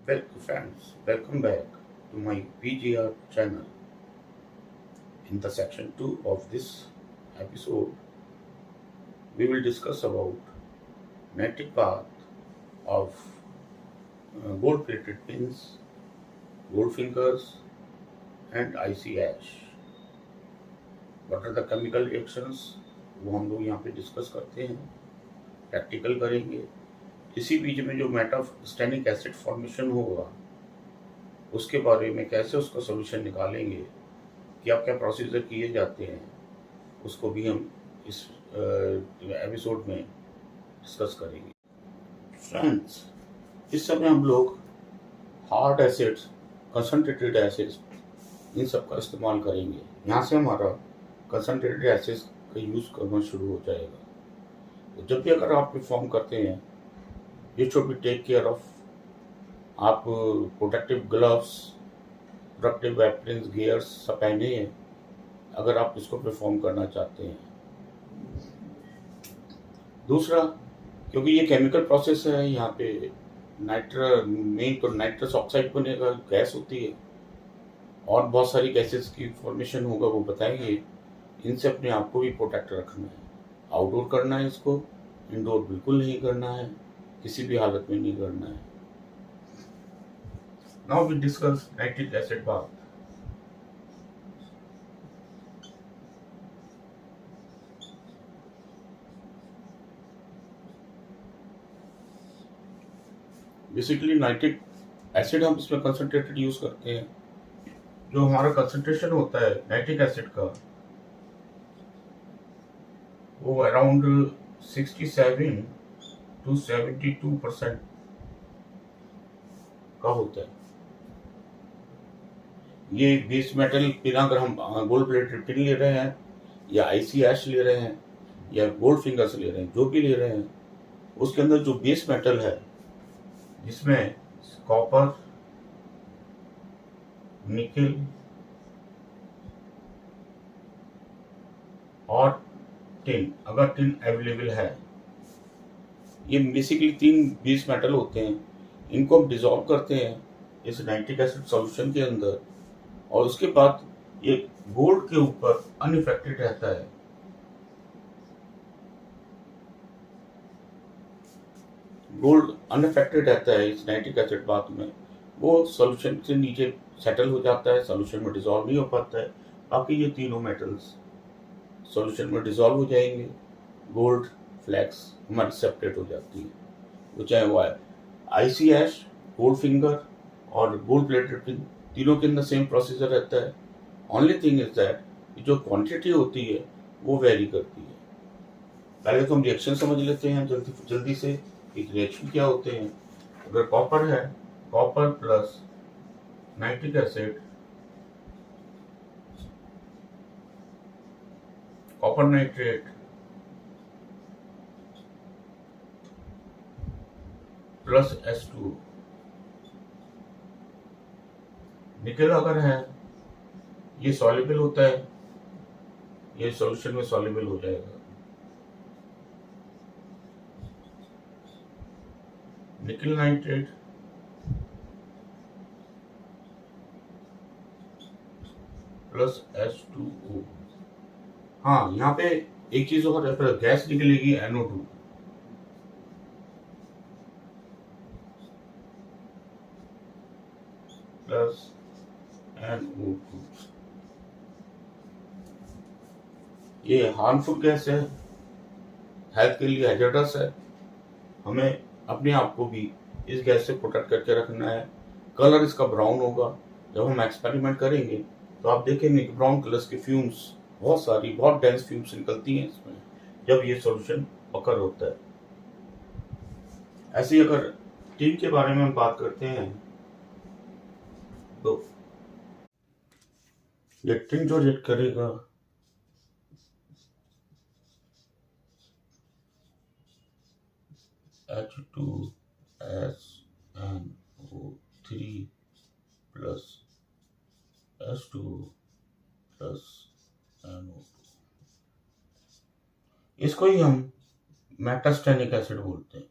Friends, welcome back to my PGR channel. In the section 2 of this episode, we will discuss about magnetic path of gold-plated pins, gold fingers, and icy ash. What are the chemical reactions? वो हम लोग यहाँ पे discuss करते हैं, practical करेंगे। इसी बीच में जो मेटास्टेनिक एसिड फॉर्मेशन होगा उसके बारे में कैसे उसका सॉल्यूशन निकालेंगे, क्या क्या प्रोसीजर किए जाते हैं, उसको भी हम इस एपिसोड में डिस्कस करेंगे। फ्रेंड्स, इस समय हम लोग हार्ड एसिड्स, कंसनट्रेटेड एसिड्स, इन सब का इस्तेमाल करेंगे। यहाँ से हमारा कंसनट्रेटेड एसिड्स का यूज़ करना शुरू हो जाएगा। तो जब भी अगर आप परफॉर्म करते हैं, you should be take care of, आप protective gloves, protective aprons, gears सब पहने हैं अगर आप इसको परफॉर्म करना चाहते हैं। दूसरा, क्योंकि ये केमिकल प्रोसेस है, यहाँ पे मेन तो नाइट्रस ऑक्साइड बनेगा, गैस होती है, और बहुत सारी गैसेस की फॉर्मेशन होगा, वो बताएंगे। इनसे अपने आप को भी प्रोटेक्ट रखना है। आउटडोर करना है इसको, इंडोर बिल्कुल नहीं करना है, किसी भी हालत में नहीं करना है। Now we discuss nitric acid bath. Basically nitric acid हम इसमें कंसंट्रेटेड यूज करते हैं। जो हमारा कंसंट्रेशन होता है नाइट्रिक एसिड का, वो अराउंड 67 to 72% का होता है। ये बेस मेटल पिन, अगर हम गोल्ड प्लेटेड पिन ले रहे हैं, या आईसी ऐश ले रहे हैं, या गोल्ड फिंगर्स ले रहे हैं, जो भी ले रहे हैं, उसके अंदर जो बेस मेटल है, जिसमें कॉपर, निकेल और टिन, अगर टिन अवेलेबल है, ये बेसिकली 3 बेस मेटल होते हैं। इनको हम डिसॉल्व करते हैं इस नाइट्रिक एसिड सॉल्यूशन के अंदर, और उसके बाद ये गोल्ड के ऊपर अनइफेक्टेड रहता है। गोल्ड अनइफेक्टेड रहता है इस नाइट्रिक एसिड बाथ में। वो सॉल्यूशन से नीचे सेटल हो जाता है, सॉल्यूशन में डिसॉल्व नहीं हो पाता है। बाकी ये तीनों मेटल्स सॉल्यूशन में डिसॉल्व हो जाएंगे, गोल्ड फ्लैक्स हमारी सेपरेट हो जाती है। वो चाहे वो आईसी ऐश, गोल्ड फिंगर और गोल्ड प्लेटेड पिन, तीनों के अंदर सेम प्रोसीजर रहता है। ओनली थिंग इज दैट जो क्वांटिटी होती है वो वेरी करती है। पहले तो हम रिएक्शन समझ लेते हैं जल्दी से। एक रिएक्शन क्या होते हैं? अगर कॉपर है, copper plus nitric acid, copper nitrate plus H2। Nickel अगर है, ये सॉल्युबल होता है, ये सॉल्यूशन में सॉल्युबल हो जाएगा। Nickel nitrate plus H2O। हाँ, यहाँ पे एक चीज और, गैस निकलेगी NO2। Plus NO2। ये हार्मफुल गैस है, हेल्थ के लिए हैजर्डस है। हमें अपने आप को भी इस गैस से प्रोटेक्ट करके रखना है। कलर इसका ब्राउन होगा। जब हम एक्सपेरिमेंट करेंगे तो आप देखेंगे कि ब्राउन कलर की फ्यूम्स, बहुत डेंस फ्यूम्स निकलती हैं इसमें जब ये सॉल्यूशन अकर होता है। ऐसे ही अगर टिन के बारे में हम बात करते हैं, तो ये टिन जो रिएक्ट करेगा, H2SNO3 plus H2 plus NO2, इसको ही हम मेटास्टेनिक एसिड बोलते हैं।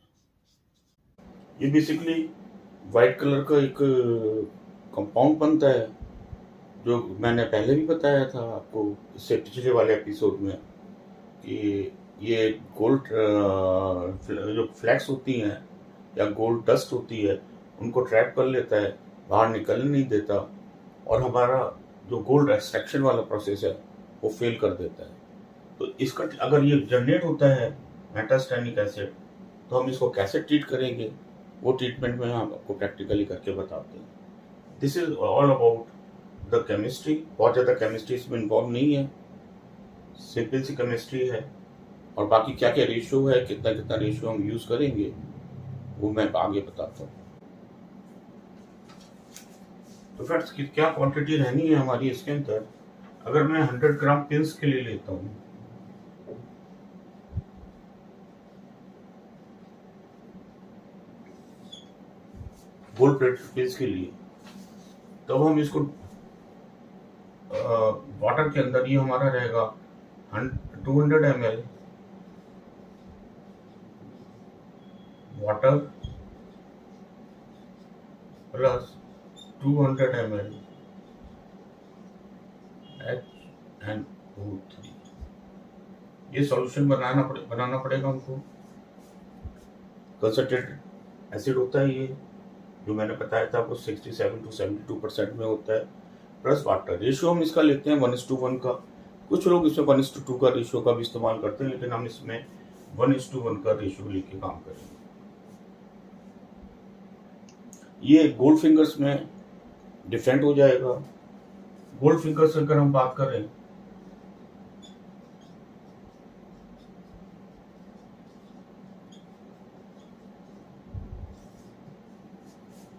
ये बेसिकली वाइट कलर का एक कंपाउंड बनता है, जो मैंने पहले भी बताया था आपको इससे पिछले वाले एपिसोड में, कि ये गोल्ड जो फ्लैक्स होती हैं या गोल्ड डस्ट होती है उनको ट्रैप कर लेता है, बाहर निकलने नहीं देता, और हमारा जो गोल्ड एक्सट्रैक्शन वाला प्रोसेस है वो फेल कर देता है। तो इसका अगर ये जनरेट होता है मेटास्टेनिक एसिड, तो हम इसको कैसे ट्रीट करेंगे, वो ट्रीटमेंट में हम आपको प्रैक्टिकली करके बताते हैं। This is all about the chemistry. बहुत ज़्यादा केमिस्ट्री इसमें इन्वॉल्व नहीं है, सिंपल सी केमिस्ट्री है, और बाकी क्या क्या रेशियो है, कितना कितना रेशियो हम यूज़ करेंगे, वो मैं आगे बताता हूँ। तो फ्रेंड्स क्या क्वांटिटी रहनी है हमारी इसके अंदर। अगर मैं 100 ग्राम पिंस के लिए लेता हूँ, गोल्ड प्लेटेड पिंस के लिए, तब हम इसको वाटर के अंदर, ये हमारा रहेगा 200 ml water plus 200 ml HNO3। ये सॉल्यूशन बनाना पड़ेगा हमको। कंसंट्रेटेड एसिड होता है ये, जो मैंने बताया था आपको 67 to 72% में होता है, प्लस वाटर। रेशियो हम इसका लेते हैं 1:1 का। कुछ लोग इसमें 1:2 का रेशियो का भी इस्तेमाल करते हैं, लेकिन हम इसमें 1:1 का रेशियो लेके काम करेंगे। ये गोल्ड फिंगर्स में डिफरेंट हो जाएगा। गोल्ड फिंगर्स अगर हम बात करें,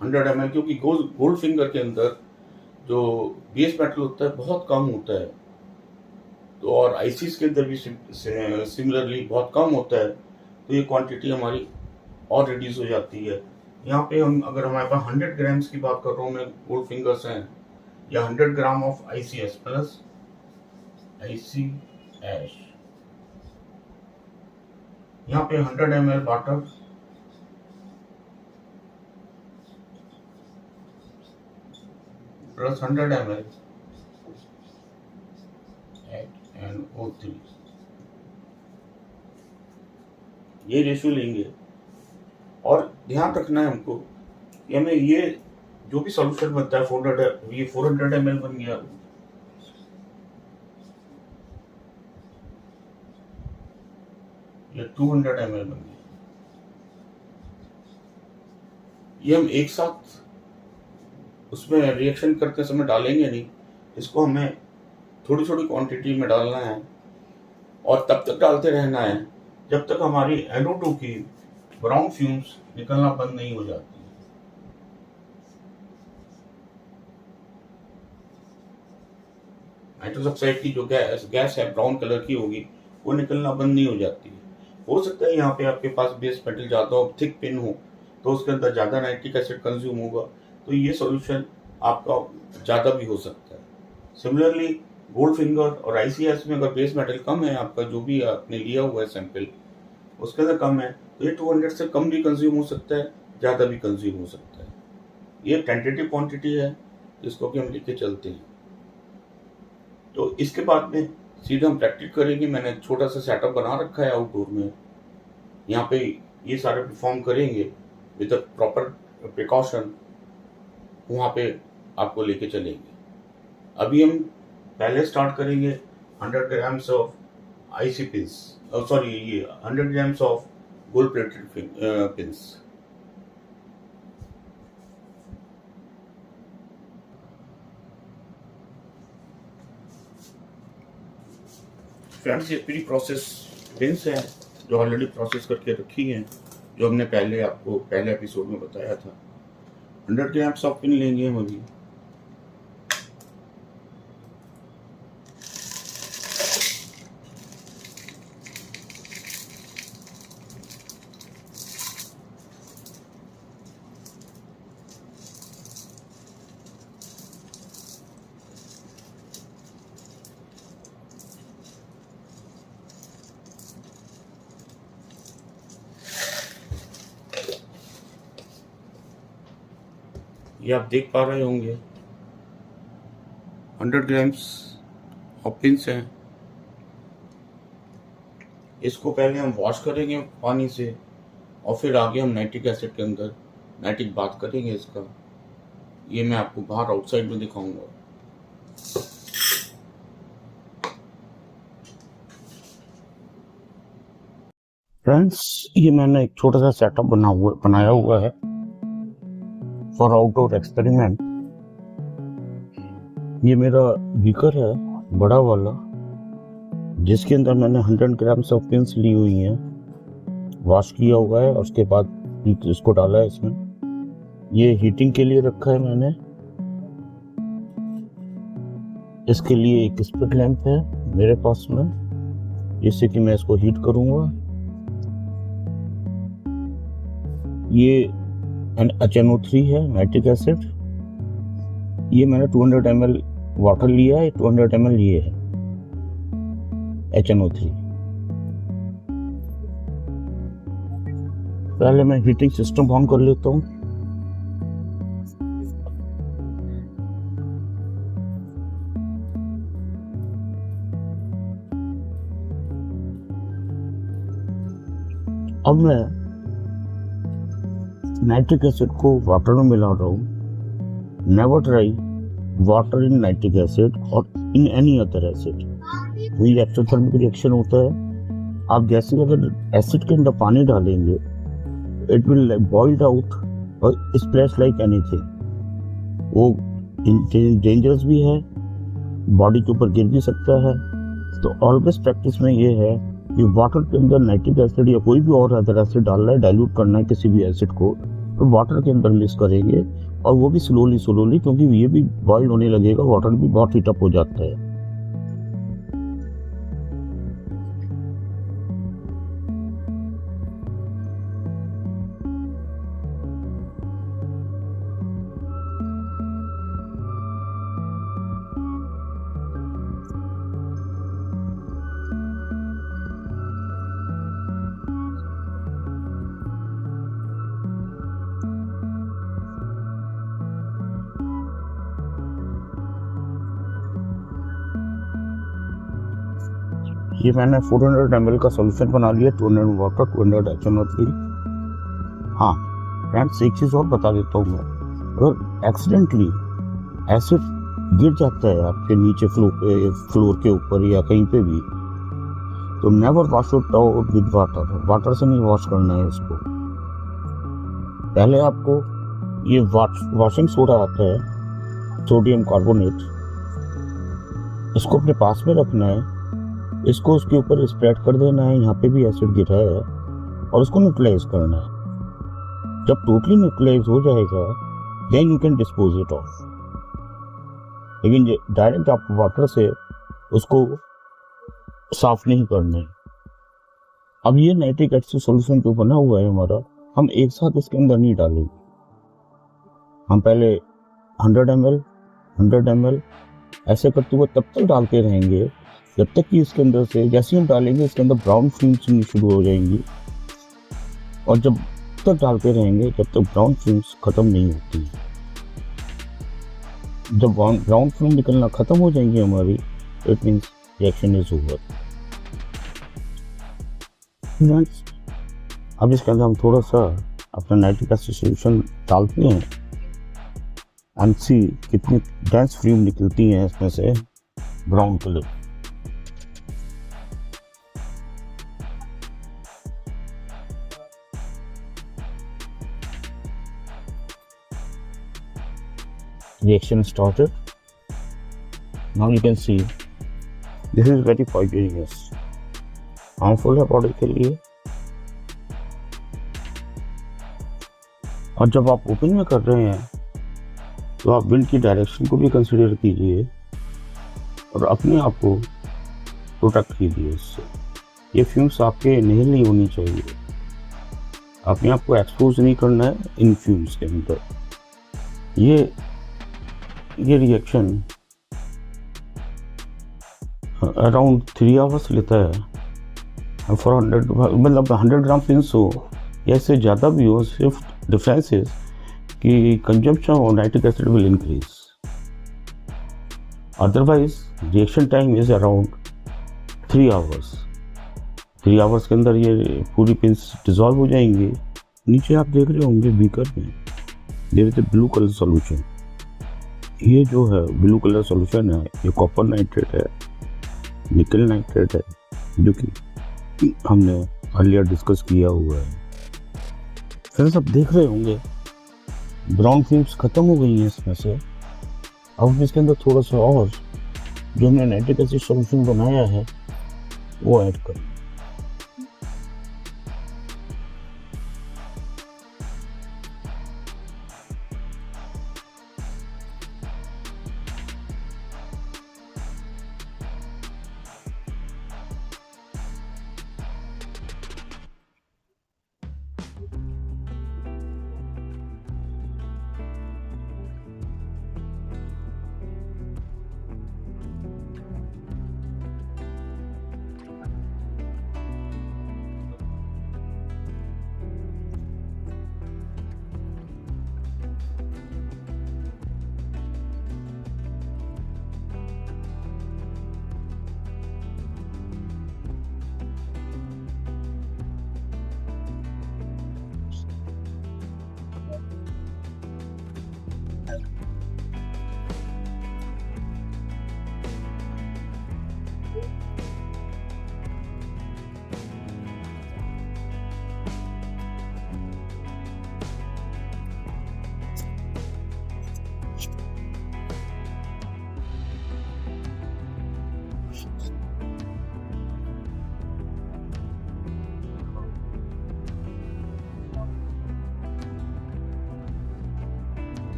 $100 ml, क्योंकि गोल्ड फिंगर के अंदर जो बेस मेटल होता है बहुत कम होता है, तो और आईसीस के अंदर भी सिमिलरली बहुत कम होता है, तो ये क्वांटिटी हमारी और रिड्यूस हो जाती है। यहाँ पे हम, अगर हमारे पास 100 ग्राम्स की बात कर रहा हूँ मैं, गोल्ड फिंगर्स हैं, या 100 gram of ICS plus IC ऐश, यहाँ पे 100 ml water plus 100 ml HNO3, ये रेशियो लेंगे। और ध्यान रखना है हमको कि हमें ये जो भी सॉल्यूशन बनता है 400 ml बन गया, ये 200 ml बन गया, ये हम एक साथ उसमें रिएक्शन करते समय डालेंगे नहीं, इसको हमें थोड़ी थोड़ी क्वांटिटी में डालना है, और तब तक डालते रहना है जब तक हमारी NO2 की ब्राउन फ्यूम्स निकलना बंद नहीं हो जाती। नाइट्रस ऑक्साइड की जो गैस है ब्राउन कलर की होगी, वो निकलना बंद नहीं हो जाती है। हो सकता है यहाँ पे आपके पास बेस मेटल ज़्यादा हो, थिक पिन हो, तो उसके अंदर ज़्यादा नाइट्रिक एसिड कंज्यूम होगा, तो ये सॉल्यूशन आपका ज़्यादा भी हो सकता है। सिमिलरली गोल्ड फिंगर और ICS में अगर बेस मेटल कम है, आपका जो भी आपने लिया हुआ है सैंपल उसके अंदर कम है, तो ये 200 से कम भी कंज्यूम हो सकता है, ज़्यादा भी कंज्यूम हो सकता है। ये टेंटेटिव क्वांटिटी है जिसको कि हम लेके चलते हैं। तो इसके बाद में सीधे हम प्रैक्टिस करेंगे। मैंने छोटा सा सेटअप बना रखा है आउटडोर में, यहाँ पे ये सारे परफॉर्म करेंगे विद प्रॉपर प्रिकॉशन, वहाँ पे आपको लेके चलेंगे। अभी हम पहले स्टार्ट करेंगे 100 grams of IC pins, sorry ये 100 grams of gold plated pins. Friends ये प्री प्रोसेस पिंस है जो ऑलरेडी प्रोसेस करके रखी हैं, जो हमने पहले आपको पहले एपिसोड में बताया था। 100 ग्राम्स ऑफ पिन लेंगे हम अभी। ये आप देख पा रहे होंगे 100 ग्राम्स ऑफ पिंस हैं। इसको पहले हम वॉश करेंगे पानी से और फिर आगे हम नाइट्रिक एसिड के अंदर नाइट्रिक बात करेंगे इसका। ये मैं आपको बाहर आउटसाइड में दिखाऊंगा। फ्रेंड्स, ये मैंने एक छोटा सा सेटअप बनाया हुआ है फॉर आउटडोर एक्सपेरिमेंट। ये मेरा बीकर है बड़ा वाला, जिसके अंदर मैंने 100 ग्राम्स ऑफ पिंस ली हुई हैं, वॉश किया हुआ है और उसके बाद इसको डाला है इसमें। ये हीटिंग के लिए रखा है मैंने। इसके लिए एक स्पिट लैंप है मेरे पास में, जिससे कि मैं इसको हीट करूंगा। ये HNO3 है, नाइट्रिक एसिड। ये मैंने 200 ml वाटर लिया है, 200 ml ये है HNO3। पहले मैं हीटिंग सिस्टम ऑन कर लेता हूँ। अब मैं नाइट्रिक एसिड को वाटर में मिला रहा हूँ। Never try water in nitric acid और इन एनी अदर एसिड। वही एक्सोथर्मिक रिएक्शन होता है। आप जैसे अगर एसिड के अंदर पानी डालेंगे, इट विल बॉइल्ड आउट और स्प्लैश लाइक एनीथिंग। वो डेंजरस भी है, बॉडी के ऊपर गिर भी सकता है। तो ऑलवेज प्रैक्टिस में ये है कि वाटर के अंदर नाइट्रिक एसिड या कोई भी और अदर एसिड डालना है, डाइल्यूट करना है किसी भी एसिड को, तो वाटर के अंदर मिक्स करेंगे, और वो भी स्लोली, क्योंकि ये भी बॉइल होने लगेगा, वाटर भी बहुत हीटअप हो जाता है। ये मैंने 400 ml का सॉल्यूशन बना लिया, 200 वाटर, 200 HNO3। हाँ फ्रेंड्स, एक चीज़ और बता देता हूँ मैं, अगर एक्सीडेंटली एसिड गिर जाता है आपके नीचे फ्लोर के ऊपर या कहीं पे भी, तो never wash it out with water. Water से नहीं वॉश करना है इसको। पहले आपको ये वॉशिंग सोडा आता है, सोडियम कार्बोनेट, इसको अपने पास में रखना है। इसको उसके ऊपर स्प्रेड कर देना है, यहाँ पे भी एसिड गिरा है, और उसको न्यूट्रलाइज करना है। जब टोटली न्यूट्रलाइज हो जाएगा, then you can dispose it off. लेकिन डायरेक्ट आप वाटर से उसको साफ नहीं करना है। अब ये नाइट्रिक एसिड सॉल्यूशन जो बना हुआ है हमारा, हम एक साथ इसके अंदर नहीं डालेंगे। हम पहले 100 ml ऐसे करते हुए तब तक डालते रहेंगे जब तक कि इसके अंदर से, जैसे हम डालेंगे इसके अंदर ब्राउन फिल्म्स शुरू हो जाएंगी, और जब तक डालते रहेंगे जब तक ब्राउन फिल्म्स खत्म नहीं होती। जब ब्राउन फिल्म निकलना खत्म हो जाएंगी हमारी, it means reaction is over. अब इसके अंदर हम थोड़ा सा अपना नाइट्रिक एसिड सॉल्यूशन डालते हैं एंड सी कितनी डेंस फिल्म निकलती हैं इसमें से brown colour. Reaction started. Now you can see this is very poisonous, harmful है बॉडी के लिए। और जब आप ओपन में कर रहे हैं तो आप विंड की डायरेक्शन को भी कंसीडर कीजिए और अपने आप को प्रोटेक्ट कीजिए इससे। ये फ्यूम्स आपके इनहेल नहीं होनी चाहिए, अपने आप को एक्सपोज नहीं करना है इन फ्यूम्स के अंदर। ये रिएक्शन अराउंड 3 आवर्स लेता है फॉर 100, मतलब 100 ग्राम पिंस हो या इससे ज़्यादा भी हो। सिर्फ डिफरेंस इज कि consumption of nitric acid will increase. Otherwise, reaction time is around 3 hours. 3 hours के अंदर ये पूरी पिंस डिजॉल्व हो जाएंगे। नीचे आप देख रहे होंगे बीकर में there is blue colour solution. ये जो है ब्लू कलर सॉल्यूशन है, ये कॉपर नाइट्रेट है, निकल नाइट्रेट है, जो कि हमने अर्लियर डिस्कस किया हुआ है। फिर सब देख रहे होंगे ब्राउन फिल्म्स खत्म हो गई हैं इसमें से। अब इसके अंदर थोड़ा सा और जो हमने नाइट्रिक एसिड सॉल्यूशन बनाया है वो ऐड करें।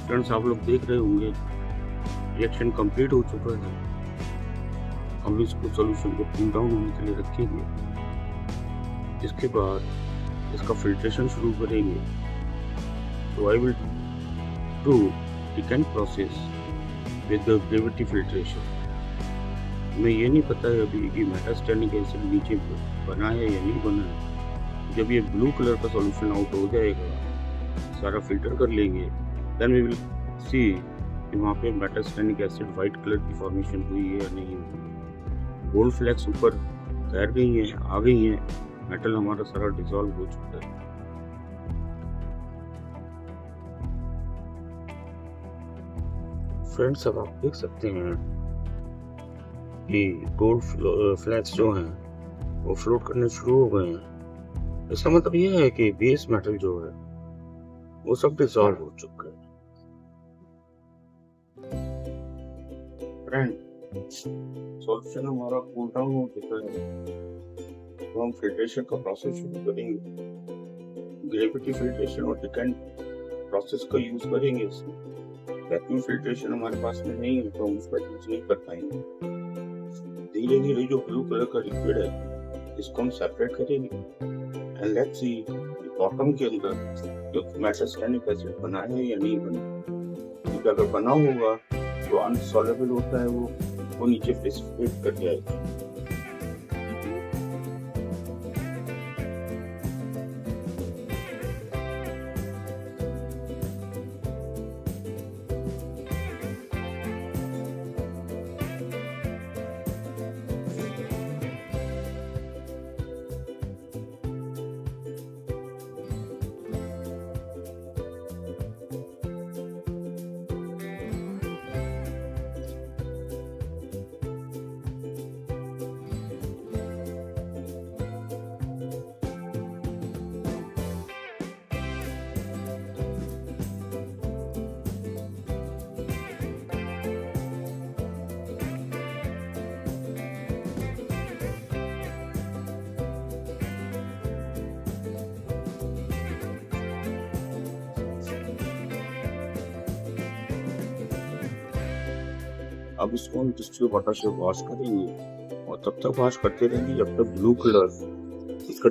फ्रेंड्स, आप लोग देख रहे होंगे रिएक्शन कंप्लीट हो चुका है। हम इसको सॉल्यूशन को कूल डाउन होने के लिए रखेंगे। इसके बाद इसका फिल्ट्रेशन शुरू करेंगे। तो I will do decant process with the gravity filtration. हमें ये नहीं पता है अभी कि मेटास्टेनिक एसिड नीचे बना है या नहीं बना है। जब ये ब्लू कलर का सॉल्यूशन आउट हो जाएगा, सारा फिल्टर कर लेंगे, देन वी विल सी कि वहाँ पे मेटास्टेनिक एसिड वाइट कलर की फॉर्मेशन हुई है या नहीं हुई। गोल्ड फ्लैक्स ऊपर तैर गई हैं, आ गई हैं, मेटल हमारा सारा डिसॉल्व हो चुका है। फ्रेंड्स, अब आप देख सकते हैं कि गोल्ड फ्लैक्स जो हैं वो फ्लोट करने शुरू हो गए हैं। इसका मतलब ये है कि बेस मेटल जो है वो सब डिसॉल्व हो चुका है। फ्रेंड, सॉल्यूशन हमारा कूल डाउन हो चुका है, तो हम फिल्ट्रेशन का प्रोसेस शुरू करेंगे। ग्रेविटी फिल्ट्रेशन और डिकेंट प्रोसेस का यूज करेंगे इसमें। वैक्यूम फिल्ट्रेशन हमारे पास में नहीं है, तो हम उसका यूज नहीं कर पाएंगे। धीरे धीरे जो ब्लू कलर का लिक्विड है इसको हम सेपरेट करेंगे एंड लेट्स सी बॉटम के अंदर जो मेटास्टेनिक एसिड बना है या नहीं बना। क्योंकि अगर बना होगा तो अनसॉल्वेबल होता है, वो नीचे प्रेसिपिटेट कर जाएगा। अब इसको हम डिस्टिल वाटर से वॉश करेंगे और तब तक वॉश करते रहेंगे जब तक ब्लू कलर इसका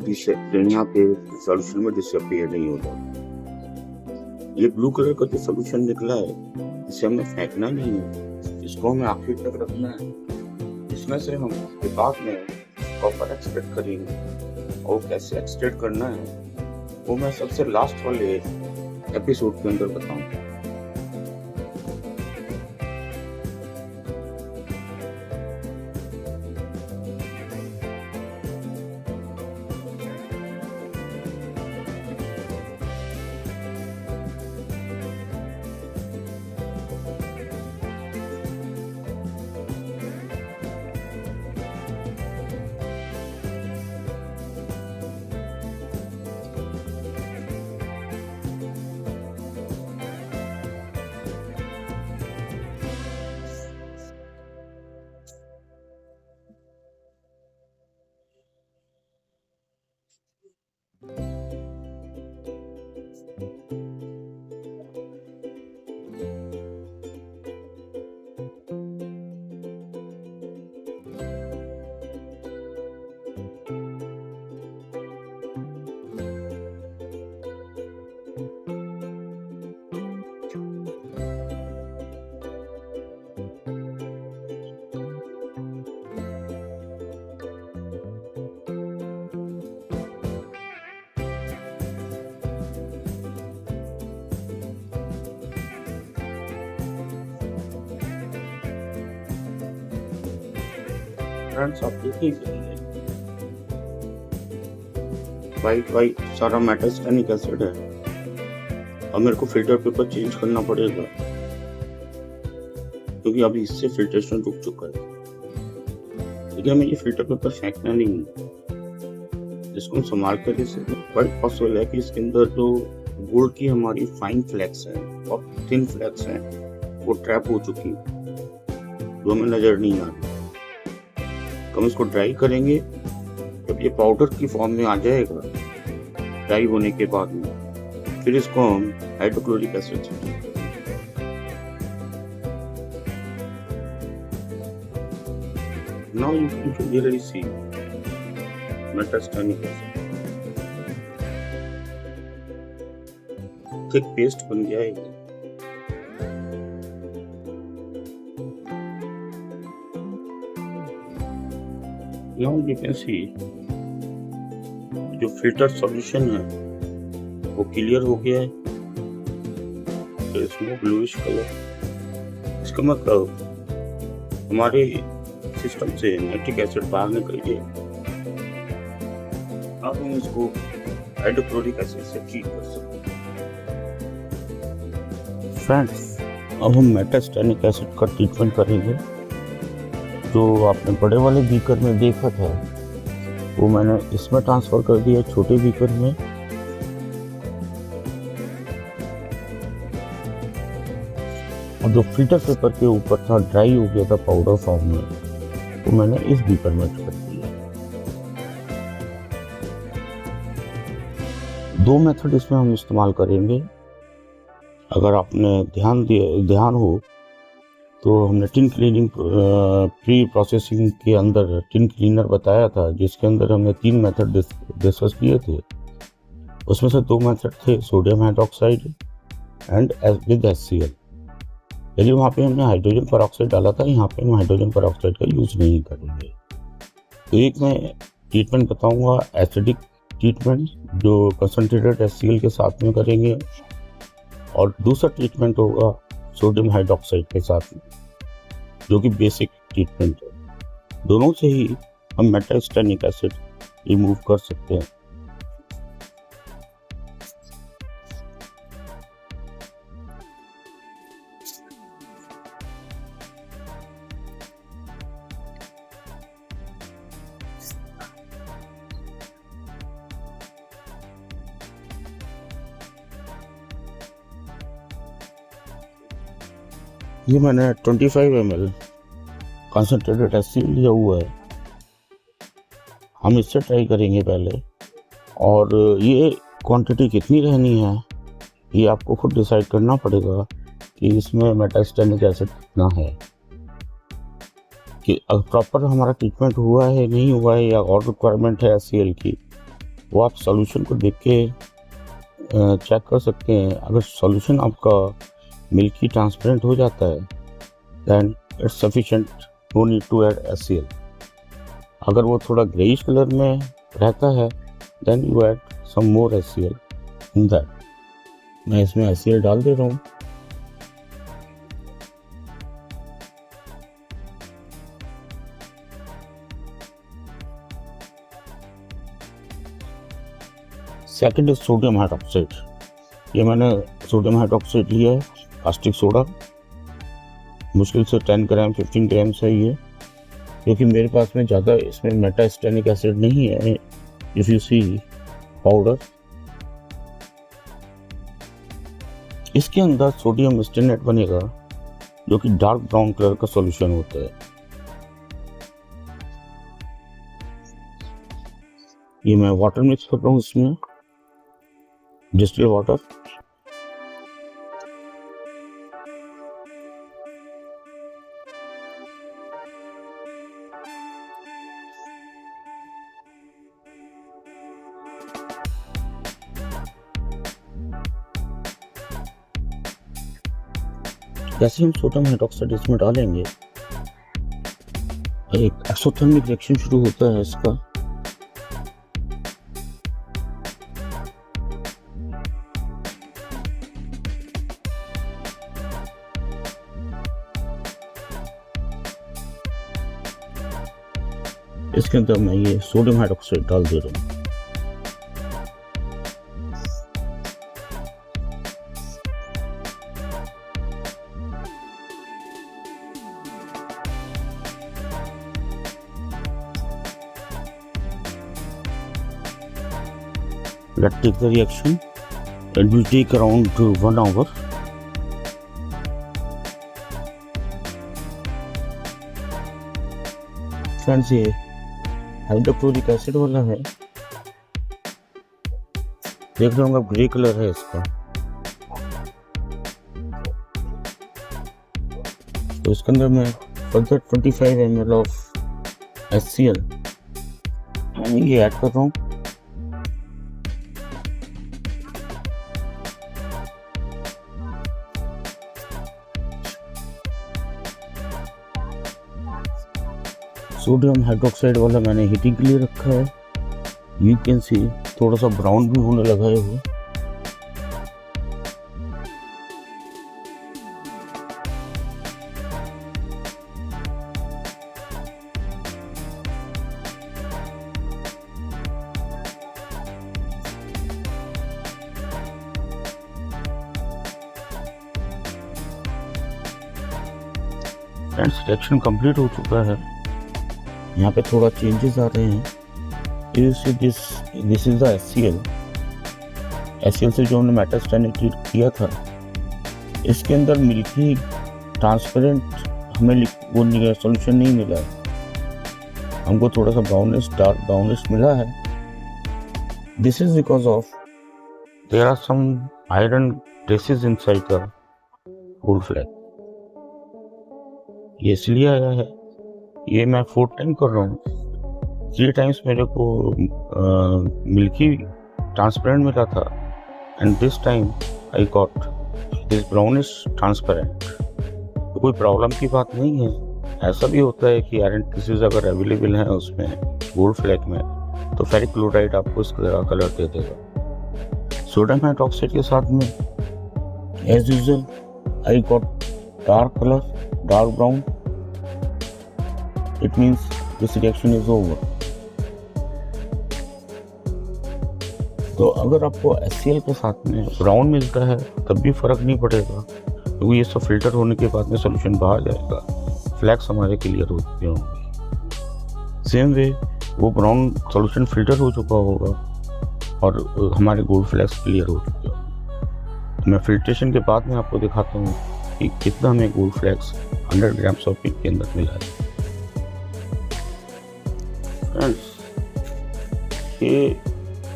यहाँ पे सॉल्यूशन में डिसअपियर नहीं होगा। ये ब्लू कलर का जो सॉल्यूशन निकला है इसे हमें फेंकना नहीं है, इसको हमें आखिर तक रखना है। इसमें से हम उसके बाद में कॉपर एक्सट्रैक्ट करेंगे और कैसे एक्सट्रैक्ट करना है वो मैं सबसे लास्ट वाले एपिसोड के अंदर बताऊंगा। फ्रेंड्स, आप देखिए वाइट सारा मेटास्टेनिक एसिड है। अब मेरे को फिल्टर पेपर चेंज करना पड़ेगा क्योंकि अभी इससे फिल्ट्रेशन रुक चुका है। लेकिन हमें ये फिल्टर पेपर फेंकना नहीं है, इसको हम संभाल कर इसे बट पॉसिबल है कि इसके अंदर जो गोल्ड की हमारी फाइन फ्लैक्स है और थिन फ्लैक्स है वो ट्रैप हो चुकी है, जो हमें नजर नहीं आ रही। हम इसको ड्राई करेंगे, जब ये पाउडर की फॉर्म में आ जाएगा ड्राई होने के बाद में फिर इसको हम हाइड्रोक्लोरिक एसिड से now you can clearly see metastannic acid thick paste बन गया है। Now you can see जो फिल्टर सॉल्यूशन है वो क्लियर हो गया है, तो इसमें ब्लूइश कलर। इसका मतलब हमारे सिस्टम से नाइट्रिक एसिड बाहर निकल गया। अब हम इसको हाइड्रोक्लोरिक एसिड से ट्रीट कर सकते हैं। फ्रेंड्स, अब हम मेटास्टेनिक एसिड का ट्रीटमेंट करेंगे। जो आपने बड़े वाले बीकर में देखा था वो मैंने इसमें ट्रांसफर कर दिया छोटे बीकर में। और जो फिल्टर पेपर के ऊपर था ड्राई हो गया था पाउडर फॉर्म में, वो मैंने इस बीकर में कर दिया। दो मेथड इसमें हम इस्तेमाल करेंगे। अगर आपने ध्यान हो तो हमने टिन क्लीनिंग प्री प्रोसेसिंग के अंदर टिन क्लीनर बताया था, जिसके अंदर हमने 3 मेथड डिस्कस किए थे। उसमें से 2 मेथड थे sodium hydroxide and with HCl। यदि वहाँ पे हमने हाइड्रोजन पेरोक्साइड डाला था, यहाँ पे हम हाइड्रोजन पेरोक्साइड का यूज नहीं करेंगे। तो एक मैं ट्रीटमेंट बताऊँगा एसिडिक ट्रीटमेंट जो कंसनट्रेटेड HCl के साथ में करेंगे, और दूसरा ट्रीटमेंट होगा सोडियम हाइड्रोक्साइड के साथ में, जो कि बेसिक ट्रीटमेंट है। दोनों से ही हम मेटास्टेनिक एसिड रिमूव कर सकते हैं। ये मैंने 25 ml कंसनट्रेटेड HCl लिया हुआ है। हम इससे ट्राई करेंगे पहले, और ये क्वांटिटी कितनी रहनी है ये आपको खुद डिसाइड करना पड़ेगा कि इसमें मेटास्टेनिक एसिड कितना है। कि प्रॉपर हमारा ट्रीटमेंट हुआ है नहीं हुआ है या और रिक्वायरमेंट है HCl की, वो आप सॉल्यूशन को देख के चेक कर सकते हैं। अगर सॉल्यूशन आपका मिल्की ट्रांसपेरेंट हो जाता है then it's sufficient, no need to add HCl। अगर वो थोड़ा ग्रेइश कलर में रहता है then you add some more HCl in that. मैं इसमें HCl डाल दे रहा हूँ। Second is sodium hydroxide. ये मैंने सोडियम हाइड्रोक्साइड लिया है, कास्टिक सोडा, मुश्किल से 10 ग्राम 15 ग्राम है ये, क्योंकि मेरे पास में ज़्यादा इसमें मेटास्टेनिक एसिड नहीं है। इफ यू सी पाउडर, इसके अंदर सोडियम स्टेनेट बनेगा जो कि डार्क ब्राउन कलर का सॉल्यूशन होता है। ये मैं वाटर मिक्स कर रहा हूँ इसमें, डिस्टिल वाटर। जैसे हम सोडियम हाइड्रोक्साइड इसमें डालेंगे, एक एक्सोथर्मिक रिएक्शन शुरू होता है इसका। इसके अंदर मैं ये सोडियम हाइड्रोक्साइड डाल दे रहा हूँ। Let's take the reaction. It will take around 1 hour. Friends, ये हाइड्रोक्लोरिक एसिड वाला है, देख रहे होंगे आप, ग्रे कलर है इसका। तो इसके अंदर मैं फर्दर 25 ml ऑफ HCl ये ऐड कर रहा हूँ। सोडियम हाइड्रोक्साइड वाला मैंने हीटिंग के लिए रखा है। यू कैन सी थोड़ा सा ब्राउन भी होने लगा है वो। फ्रेंड्स, रिएक्शन कंप्लीट हो चुका है। यहाँ पे थोड़ा चेंजेस आ रहे हैं। दिस इज द HCl से जो हमने मेटास्टेनिक ट्रीट किया था, इसके अंदर मिल्की ट्रांसपेरेंट हमें वो सॉल्यूशन नहीं मिला है, हमको थोड़ा सा ब्राउनिश, डार्क ब्राउनिश मिला है। This is because of there are some iron traces inside the gold flake. ये इसलिए आया है। ये मैं 4 टाइम कर रहा हूँ। 3 टाइम्स मेरे को मिल्की ट्रांसपेरेंट मिला था and this time I got this brownish transparent. तो कोई प्रॉब्लम की बात नहीं है। ऐसा भी होता है कि आयरन ट्रेसेस अगर अवेलेबल हैं उसमें गोल्ड फ्लैग में, तो फेरिक क्लोराइड आपको इस कलर दे देगा। सोडियम हाइड्रोक्साइड के साथ में as usual I got dark colour, dark brown. It means this reaction is over. तो अगर आपको HCl के साथ में ब्राउन मिलता है तब भी फर्क नहीं पड़ेगा, क्योंकि ये सब फिल्टर होने के बाद में सॉल्यूशन बाहर जाएगा, फ्लैक्स हमारे क्लियर हो चुके होंगे। सेम वे वो ब्राउन सॉल्यूशन फिल्टर हो चुका होगा और हमारे गोल्ड फ्लैक्स क्लियर हो चुके होंगे। मैं फिल्ट्रेशन के बाद में आपको दिखाता हूँ कि कितना हमें gold flakes 100 grams of pick के अंदर मिला है। फ्रेंड्स, ये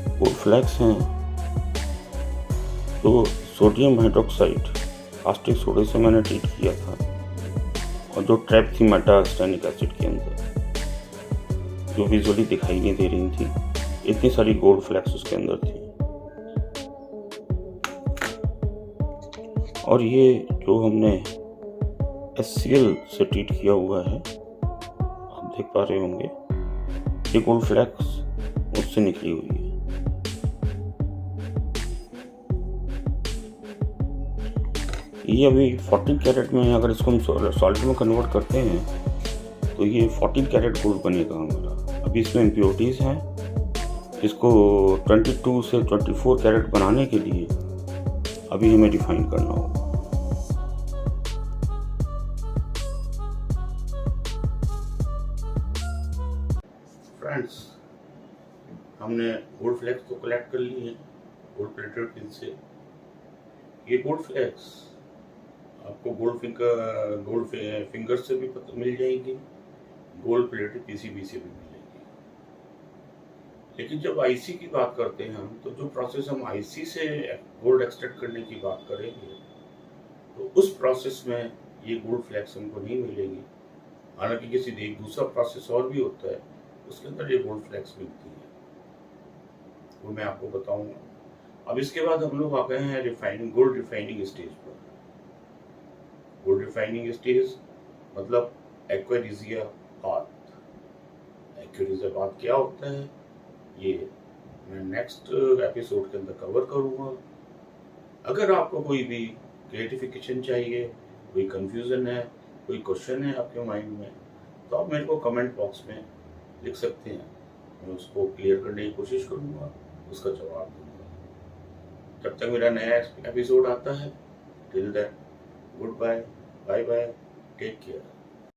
गोल्ड फ्लैक्स हैं तो सोडियम हाइड्रोक्साइड कास्टिक सोडे से मैंने ट्रीट किया था और जो ट्रैप थी मेटास्टेनिक एसिड के अंदर, जो विजुअली दिखाई नहीं दे रही थी, इतनी सारी गोल्ड फ्लैक्स उसके अंदर थी। और ये जो हमने HCl से ट्रीट किया हुआ है, आप देख पा रहे होंगे, ये गोल्ड फ्लैक्स उससे निकली हुई है। ये अभी 14 कैरेट में, अगर इसको हम सॉल्ट में कन्वर्ट करते हैं तो ये 14 कैरेट गोल्ड बनेगा हमारा। अभी इसमें इम्प्योरिटीज़ हैं, इसको 22 से 24 कैरेट बनाने के लिए अभी हमें रिफाइन करना होगा। फ्रेंड्स, हमने गोल्ड फ्लैक्स को कलेक्ट कर लिए हैं गोल्ड प्लेटेड पिन से। ये गोल्ड फ्लैक्स आपको गोल्ड फिंगर से भी मिल जाएगी, गोल्ड प्लेटेड पीसीबी से भी मिलेगी। लेकिन जब आईसी की बात करते हैं हम, तो जो प्रोसेस हम आईसी से गोल्ड एक्सट्रैक्ट करने की बात करेंगे, तो उस प्रोसेस में ये गोल्ड फ्लैक्स हमको नहीं मिलेगी। हालांकि किसी एक दूसरा प्रोसेस और भी होता है, उसके अंदर ये गोल्ड फ्लैक्स मिलती है, वो मैं आपको बताऊंगा। अब इसके बाद हम लोग आ गए हैं गोल्ड रिफाइनिंग स्टेज पर। गोल्ड रिफाइनिंग स्टेज मतलब एक्वेरिजिया पाथ। एक्वेरिजिया पाथ क्या होता है, ये मैं नेक्स्ट एपिसोड के अंदर कवर करूंगा। अगर आपको कोई भी क्लेरिफिकेशन चाहिए, कोई कंफ्यूजन है, कोई क्वेश्चन है आपके माइंड में, तो आप मेरे को कमेंट बॉक्स में लिख सकते हैं। मैं उसको क्लियर करने की कोशिश करूंगा, उसका जवाब दूंगा। जब तक मेरा नया एपिसोड आता है, till then goodbye, bye bye, take care.